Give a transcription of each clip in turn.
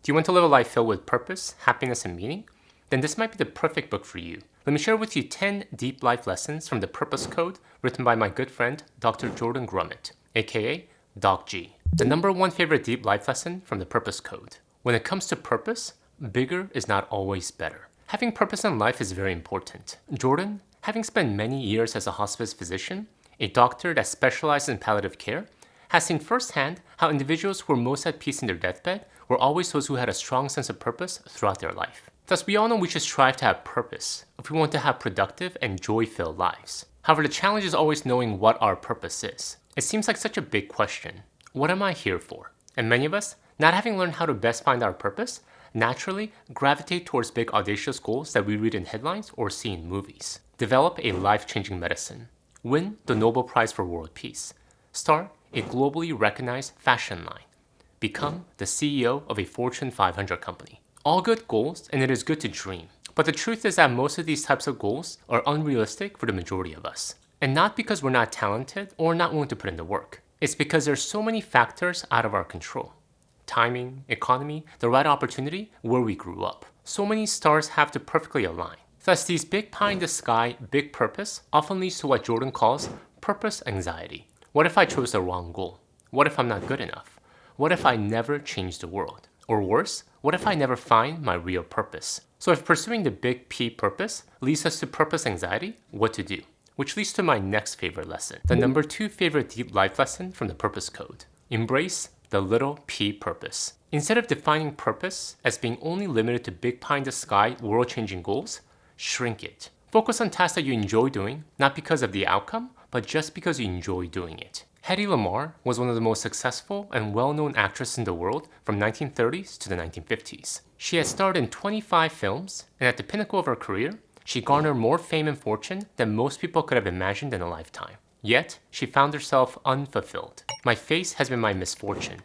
you want to live a life filled with purpose, happiness, and meaning? Then this might be the perfect book for you. Let me share with you 10 deep life lessons from the Purpose Code written by my good friend, Dr. Jordan Grummett, aka Doc G. The number one favorite deep life lesson from the Purpose Code. When it comes to purpose, bigger is not always better. Having purpose in life is very important. Jordan, having spent many years as a hospice physician, a doctor that specializes in palliative care, has seen firsthand how individuals who were most at peace in their deathbed were always those who had a strong sense of purpose throughout their life. Thus, we all know we should strive to have purpose if we want to have productive and joy-filled lives. However, the challenge is always knowing what our purpose is. It seems like such a big question. What am I here for? And many of us, not having learned how to best find our purpose, naturally gravitate towards big audacious goals that we read in headlines or see in movies. Develop a life-changing medicine. Win the Nobel Prize for World Peace. Start a globally recognized fashion line. Become the CEO of a Fortune 500 company. All good goals, and it is good to dream. But the truth is that most of these types of goals are unrealistic for the majority of us. And not because we're not talented or not willing to put in the work. It's because there's so many factors out of our control. Timing, economy, the right opportunity, where we grew up. So many stars have to perfectly align. Thus, these big pie in the sky, big purpose often leads to what Jordan calls purpose anxiety. What if I chose the wrong goal? What if I'm not good enough? What if I never change the world? Or worse, what if I never find my real purpose? So if pursuing the big P purpose leads us to purpose anxiety, what to do? Which leads to my next favorite lesson. The number 2 favorite deep life lesson from the Purpose Code. Embrace the little P purpose. Instead of defining purpose as being only limited to big pie in the sky, world-changing goals, shrink it. Focus on tasks that you enjoy doing, not because of the outcome, but just because you enjoy doing it. Hedy Lamarr was one of the most successful and well-known actresses in the world from 1930s to the 1950s. She had starred in 25 films, and at the pinnacle of her career, she garnered more fame and fortune than most people could have imagined in a lifetime. Yet, she found herself unfulfilled. My face has been my misfortune.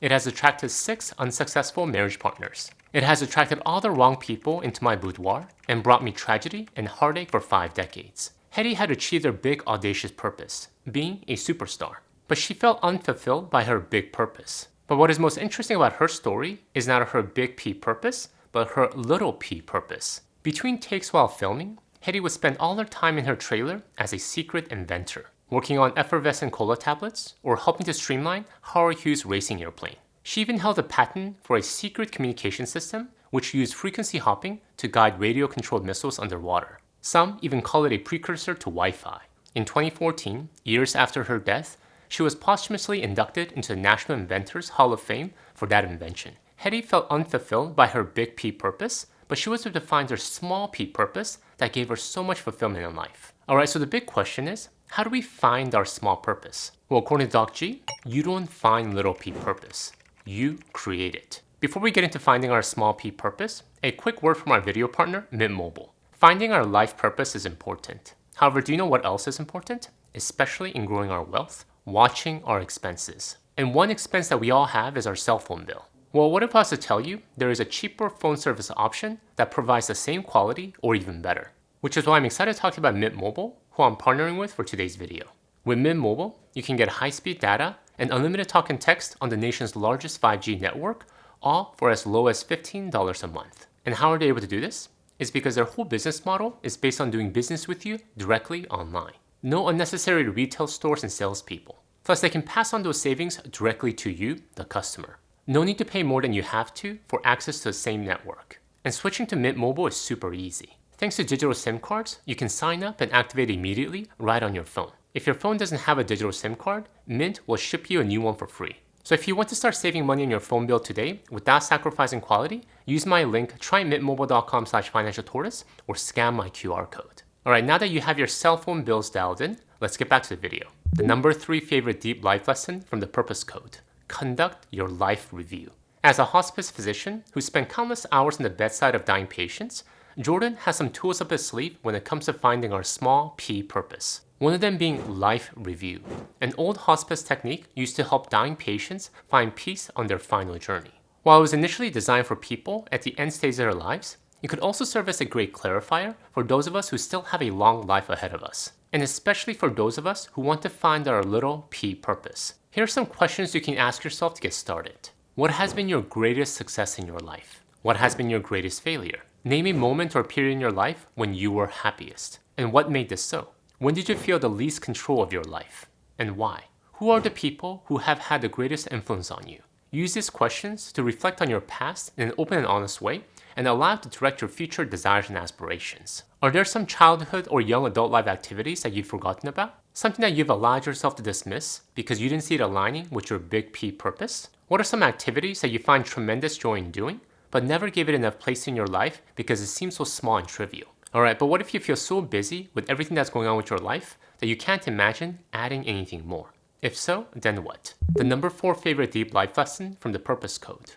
It has attracted 6 unsuccessful marriage partners. It has attracted all the wrong people into my boudoir and brought me tragedy and heartache for 5 decades. Hedy had achieved her big audacious purpose, being a superstar. But she felt unfulfilled by her big purpose. But what is most interesting about her story is not her big P purpose, but her little p purpose. Between takes while filming, Hedy would spend all her time in her trailer as a secret inventor, working on effervescent cola tablets or helping to streamline Howard Hughes' racing airplane. She even held a patent for a secret communication system which used frequency hopping to guide radio-controlled missiles underwater. Some even call it a precursor to Wi-Fi. In 2014, years after her death, she was posthumously inducted into the National Inventors Hall of Fame for that invention. Hedy felt unfulfilled by her big P purpose, but she was able to find her small p purpose that gave her so much fulfillment in life. Alright, so the big question is, how do we find our small purpose? Well, according to Doc G, you don't find little p purpose. You create it. Before we get into finding our small p purpose, a quick word from our video partner, Mint Mobile. Finding our life purpose is important. However, do you know what else is important? Especially in growing our wealth? Watching our expenses. And one expense that we all have is our cell phone bill. Well, what if I was to tell you there is a cheaper phone service option that provides the same quality or even better? Which is why I'm excited to talk to you about Mint Mobile, who I'm partnering with for today's video. With Mint Mobile, you can get high-speed data and unlimited talk and text on the nation's largest 5G network, all for as low as $15 a month. And how are they able to do this? It's because their whole business model is based on doing business with you directly online. No unnecessary retail stores and salespeople. Plus, they can pass on those savings directly to you, the customer. No need to pay more than you have to for access to the same network. And switching to Mint Mobile is super easy. Thanks to digital SIM cards, you can sign up and activate immediately right on your phone. If your phone doesn't have a digital SIM card, Mint will ship you a new one for free. So if you want to start saving money on your phone bill today without sacrificing quality, use my link trymintmobile.com/financialtortoise or scan my QR code. Alright, now that you have your cell phone bills dialed in, let's get back to the video. The number 3 favorite deep life lesson from the Purpose Code. Conduct your life review. As a hospice physician who spent countless hours on the bedside of dying patients, Jordan has some tools up his sleeve when it comes to finding our small P purpose. One of them being life review, an old hospice technique used to help dying patients find peace on their final journey. While it was initially designed for people at the end stage of their lives, it could also serve as a great clarifier for those of us who still have a long life ahead of us, and especially for those of us who want to find our little P purpose. Here are some questions you can ask yourself to get started. What has been your greatest success in your life? What has been your greatest failure? Name a moment or period in your life when you were happiest. And what made this so? When did you feel the least control of your life? And why? Who are the people who have had the greatest influence on you? Use these questions to reflect on your past in an open and honest way and allow it to direct your future desires and aspirations. Are there some childhood or young adult life activities that you've forgotten about? Something that you've allowed yourself to dismiss because you didn't see it aligning with your big P purpose? What are some activities that you find tremendous joy in doing, but never gave it enough place in your life because it seems so small and trivial? Alright, but what if you feel so busy with everything that's going on with your life that you can't imagine adding anything more? If so, then what? The number 4 favorite deep life lesson from the Purpose Code.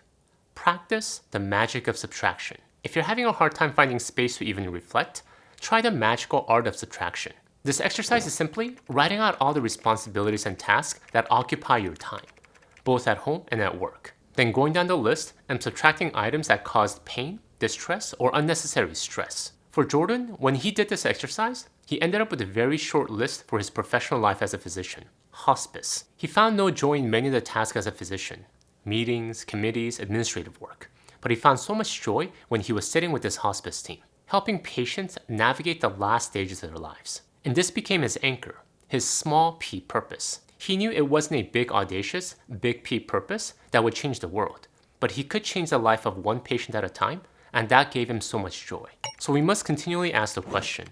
Practice the magic of subtraction. If you're having a hard time finding space to even reflect, try the magical art of subtraction. This exercise is simply writing out all the responsibilities and tasks that occupy your time, both at home and at work. Then going down the list and subtracting items that caused pain, distress, or unnecessary stress. For Jordan, when he did this exercise, he ended up with a very short list for his professional life as a physician. Hospice. He found no joy in many of the tasks as a physician. Meetings, committees, administrative work. But he found so much joy when he was sitting with his hospice team, helping patients navigate the last stages of their lives. And this became his anchor, his small P purpose. He knew it wasn't a big, audacious, big P purpose that would change the world, but he could change the life of one patient at a time, and that gave him so much joy. So we must continually ask the question,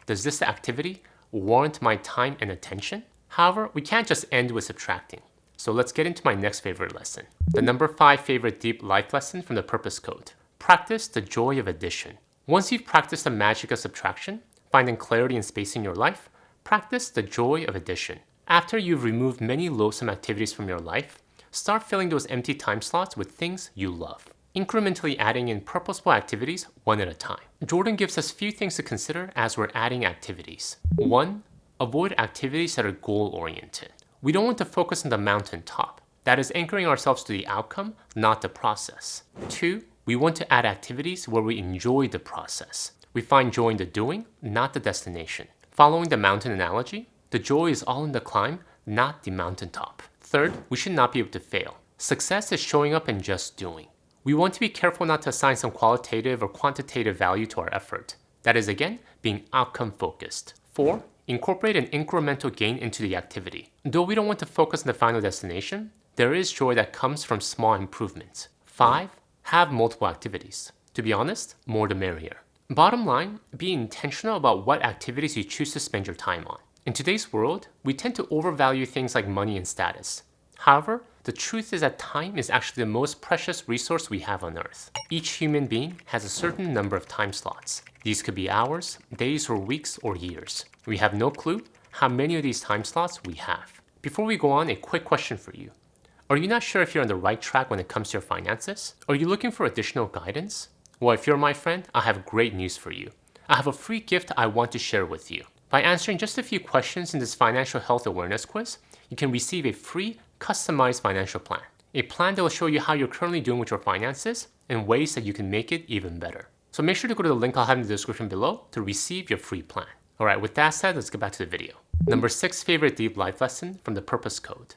does this activity warrant my time and attention? However, we can't just end with subtracting. So let's get into my next favorite lesson. The number 5 favorite deep life lesson from the Purpose Code. Practice the joy of addition. Once you've practiced the magic of subtraction, finding clarity and space in your life, practice the joy of addition. After you've removed many loathsome activities from your life, start filling those empty time slots with things you love, incrementally adding in purposeful activities one at a time. Jordan gives us few things to consider as we're adding activities. 1. Avoid activities that are goal-oriented. We don't want to focus on the mountaintop. That is anchoring ourselves to the outcome, not the process. 2. We want to add activities where we enjoy the process. We find joy in the doing, not the destination. Following the mountain analogy, the joy is all in the climb, not the mountaintop. 3rd, we should not be able to fail. Success is showing up and just doing. We want to be careful not to assign some qualitative or quantitative value to our effort. That is, again, being outcome-focused. 4. Incorporate an incremental gain into the activity. Though we don't want to focus on the final destination, there is joy that comes from small improvements. 5. Have multiple activities. To be honest, more the merrier. Bottom line, be intentional about what activities you choose to spend your time on. In today's world, we tend to overvalue things like money and status. However, the truth is that time is actually the most precious resource we have on Earth. Each human being has a certain number of time slots. These could be hours, days, or weeks, or years. We have no clue how many of these time slots we have. Before we go on, a quick question for you. Are you not sure if you're on the right track when it comes to your finances? Are you looking for additional guidance? Well, if you're my friend, I have great news for you. I have a free gift I want to share with you. By answering just a few questions in this financial health awareness quiz, you can receive a free, customized financial plan. A plan that will show you how you're currently doing with your finances and ways that you can make it even better. So make sure to go to the link I'll have in the description below to receive your free plan. Alright, with that said, let's get back to the video. Number 6 favorite deep life lesson from the Purpose Code.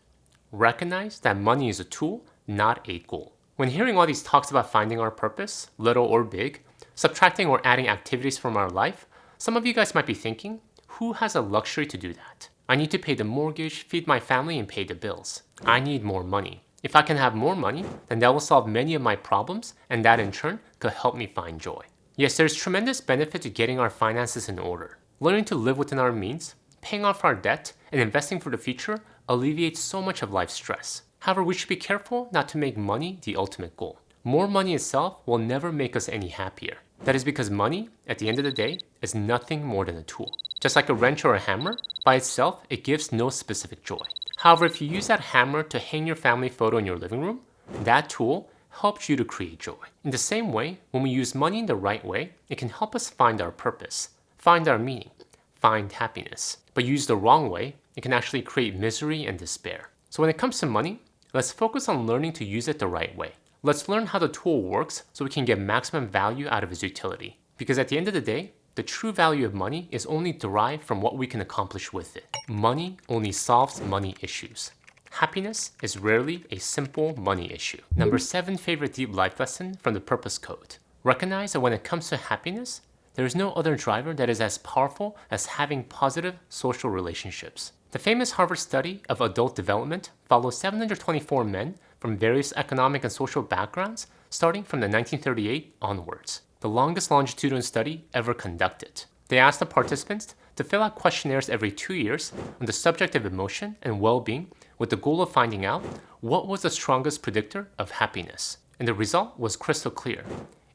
Recognize that money is a tool, not a goal. When hearing all these talks about finding our purpose, little or big, subtracting or adding activities from our life, some of you guys might be thinking, who has a luxury to do that? I need to pay the mortgage, feed my family, and pay the bills. I need more money. If I can have more money, then that will solve many of my problems, and that in turn could help me find joy. Yes, there's tremendous benefit to getting our finances in order. Learning to live within our means, paying off our debt, and investing for the future alleviates so much of life's stress. However, we should be careful not to make money the ultimate goal. More money itself will never make us any happier. That is because money, at the end of the day, is nothing more than a tool. Just like a wrench or a hammer, by itself, it gives no specific joy. However, if you use that hammer to hang your family photo in your living room, that tool helps you to create joy. In the same way, when we use money in the right way, it can help us find our purpose, find our meaning, find happiness. But used the wrong way, it can actually create misery and despair. So when it comes to money, let's focus on learning to use it the right way. Let's learn how the tool works so we can get maximum value out of its utility. Because at the end of the day, the true value of money is only derived from what we can accomplish with it. Money only solves money issues. Happiness is rarely a simple money issue. Number 7 favorite deep life lesson from the Purpose Code. Recognize that when it comes to happiness, there is no other driver that is as powerful as having positive social relationships. The famous Harvard study of adult development follows 724 men from various economic and social backgrounds starting from the 1938 onwards, the longest longitudinal study ever conducted. They asked the participants to fill out questionnaires every 2 years on the subject of emotion and well-being with the goal of finding out what was the strongest predictor of happiness. And the result was crystal clear.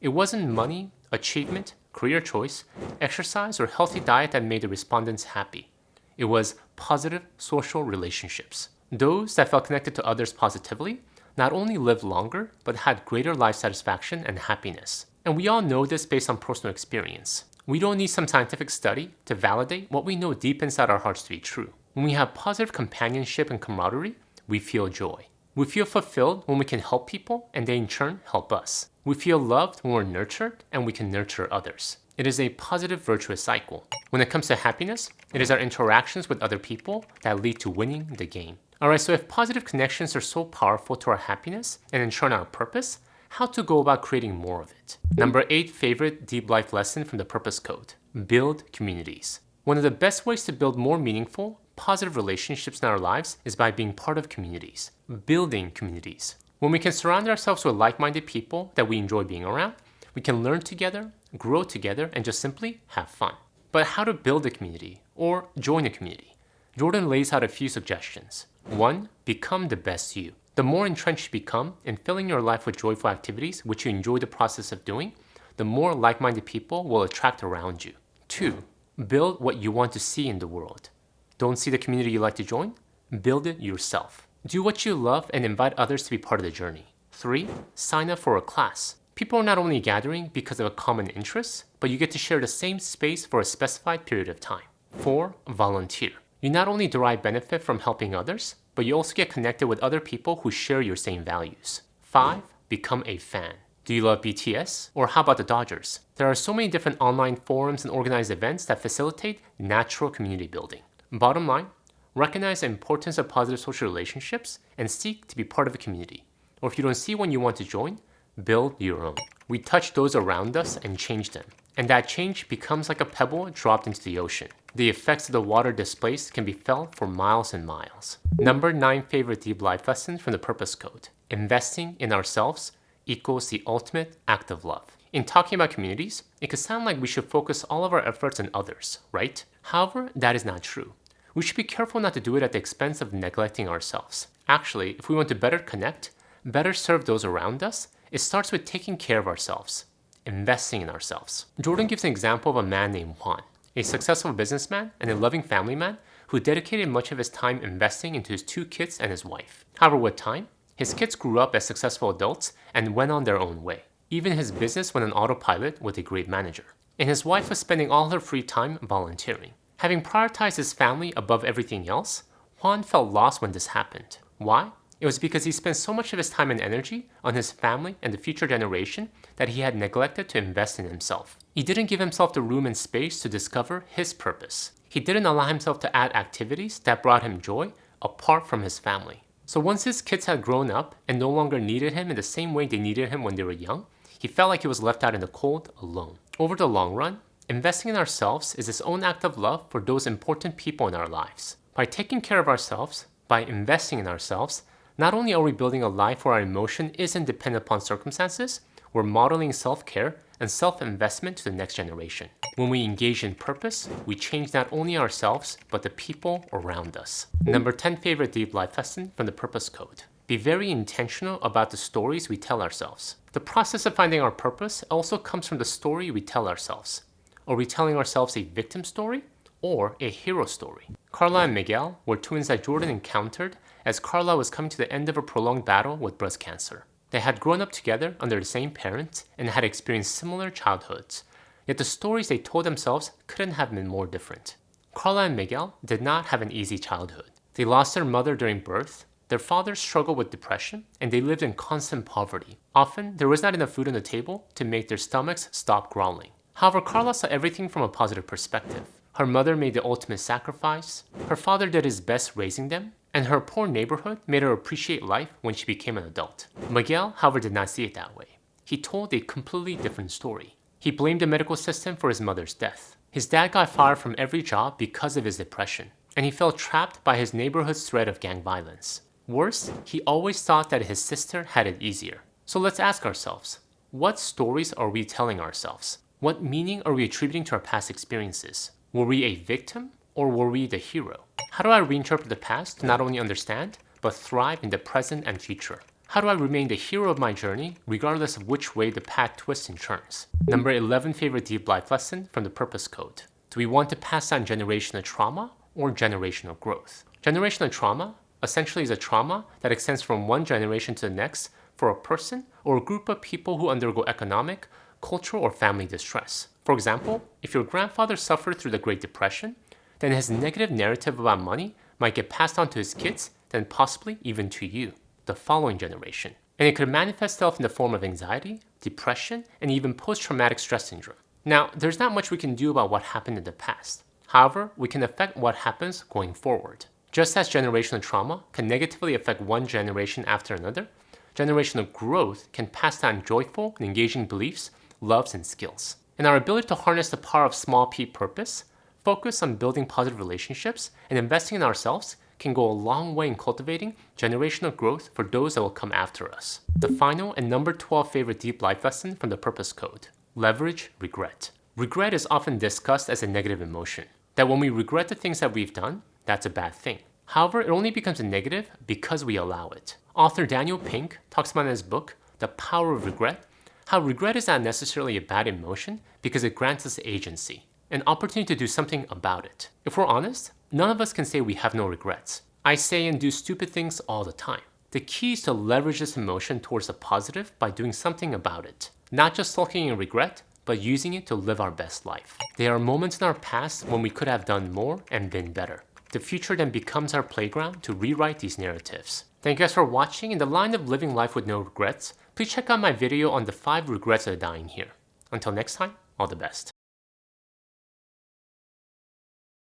It wasn't money, achievement, career choice, exercise, or healthy diet that made the respondents happy. It was positive social relationships. Those that felt connected to others positively not only lived longer, but had greater life satisfaction and happiness. And we all know this based on personal experience. We don't need some scientific study to validate what we know deep inside our hearts to be true. When we have positive companionship and camaraderie, we feel joy. We feel fulfilled when we can help people and they in turn help us. We feel loved when we're nurtured and we can nurture others. It is a positive virtuous cycle. When it comes to happiness, it is our interactions with other people that lead to winning the game. Alright, so if positive connections are so powerful to our happiness and in turn our purpose, how to go about creating more of it. Number 8 favorite deep life lesson from the Purpose Code. Build communities. One of the best ways to build more meaningful, positive relationships in our lives is by being part of communities. Building communities. When we can surround ourselves with like-minded people that we enjoy being around, we can learn together, grow together, and just simply have fun. But how to build a community or join a community? Jordan lays out a few suggestions. 1. Become the best you. The more entrenched you become in filling your life with joyful activities which you enjoy the process of doing, the more like-minded people will attract around you. 2. Build what you want to see in the world. Don't see the community you like to join? Build it yourself. Do what you love and invite others to be part of the journey. 3. Sign up for a class. People are not only gathering because of a common interest, but you get to share the same space for a specified period of time. 4. Volunteer. You not only derive benefit from helping others, but you also get connected with other people who share your same values. 5. Become a fan. Do you love BTS? Or how about the Dodgers? There are so many different online forums and organized events that facilitate natural community building. Bottom line, recognize the importance of positive social relationships and seek to be part of a community. Or if you don't see one you want to join, build your own. We touch those around us and change them. And that change becomes like a pebble dropped into the ocean. The effects of the water displaced can be felt for miles and miles. Number 9 favorite deep life lesson from the Purpose Code. Investing in ourselves equals the ultimate act of love. In talking about communities, it could sound like we should focus all of our efforts on others, right? However, that is not true. We should be careful not to do it at the expense of neglecting ourselves. Actually, if we want to better connect, better serve those around us, it starts with taking care of ourselves, investing in ourselves. Jordan gives an example of a man named Juan, a successful businessman and a loving family man who dedicated much of his time investing into his 2 kids and his wife. However, with time, his kids grew up as successful adults and went on their own way. Even his business went on autopilot with a great manager. And his wife was spending all her free time volunteering. Having prioritized his family above everything else, Juan felt lost when this happened. Why? It was because he spent so much of his time and energy on his family and the future generation that he had neglected to invest in himself. He didn't give himself the room and space to discover his purpose. He didn't allow himself to add activities that brought him joy apart from his family. So once his kids had grown up and no longer needed him in the same way they needed him when they were young, he felt like he was left out in the cold alone. Over the long run, investing in ourselves is its own act of love for those important people in our lives. By taking care of ourselves, by investing in ourselves, not only are we building a life where our emotion isn't dependent upon circumstances, we're modeling self-care and self-investment to the next generation. When we engage in purpose, we change not only ourselves, but the people around us. Number 10 favorite deep life lesson from the Purpose Code. Be very intentional about the stories we tell ourselves. The process of finding our purpose also comes from the story we tell ourselves. Are we telling ourselves a victim story or a hero story? Carla and Miguel were twins that Jordan encountered as Carla was coming to the end of a prolonged battle with breast cancer. They had grown up together under the same parents and had experienced similar childhoods, yet the stories they told themselves couldn't have been more different. Carla and Miguel did not have an easy childhood. They lost their mother during birth, their father struggled with depression, and they lived in constant poverty. Often, there was not enough food on the table to make their stomachs stop growling. However, Carla saw everything from a positive perspective. Her mother made the ultimate sacrifice, her father did his best raising them, and her poor neighborhood made her appreciate life when she became an adult. Miguel, however, did not see it that way. He told a completely different story. He blamed the medical system for his mother's death. His dad got fired from every job because of his depression, and he felt trapped by his neighborhood's threat of gang violence. Worse, he always thought that his sister had it easier. So let's ask ourselves, what stories are we telling ourselves? What meaning are we attributing to our past experiences? Were we a victim or were we the hero? How do I reinterpret the past to not only understand, but thrive in the present and future? How do I remain the hero of my journey, regardless of which way the path twists and turns? Number 11 favorite deep life lesson from the Purpose Code. Do we want to pass on generational trauma or generational growth? Generational trauma essentially is a trauma that extends from one generation to the next for a person or a group of people who undergo economic, cultural, or family distress. For example, if your grandfather suffered through the Great Depression, then his negative narrative about money might get passed on to his kids, then possibly even to you, the following generation. And it could manifest itself in the form of anxiety, depression, and even post-traumatic stress syndrome. Now, there's not much we can do about what happened in the past. However, we can affect what happens going forward. Just as generational trauma can negatively affect one generation after another, generational growth can pass down joyful and engaging beliefs, loves, and skills. And our ability to harness the power of small p purpose, focus on building positive relationships, and investing in ourselves can go a long way in cultivating generational growth for those that will come after us. The final and number 12 favorite deep life lesson from the Purpose Code: leverage regret. Regret is often discussed as a negative emotion, that when we regret the things that we've done, that's a bad thing. However, it only becomes a negative because we allow it. Author Daniel Pink talks about in his book, The Power of Regret, how regret is not necessarily a bad emotion because it grants us agency, an opportunity to do something about it. If we're honest, none of us can say we have no regrets. I say and do stupid things all the time. The key is to leverage this emotion towards the positive by doing something about it. Not just sulking in regret, but using it to live our best life. There are moments in our past when we could have done more and been better. The future then becomes our playground to rewrite these narratives. Thank you guys for watching. In the line of living life with no regrets, please check out my video on the 5 regrets of dying here. Until next time, all the best.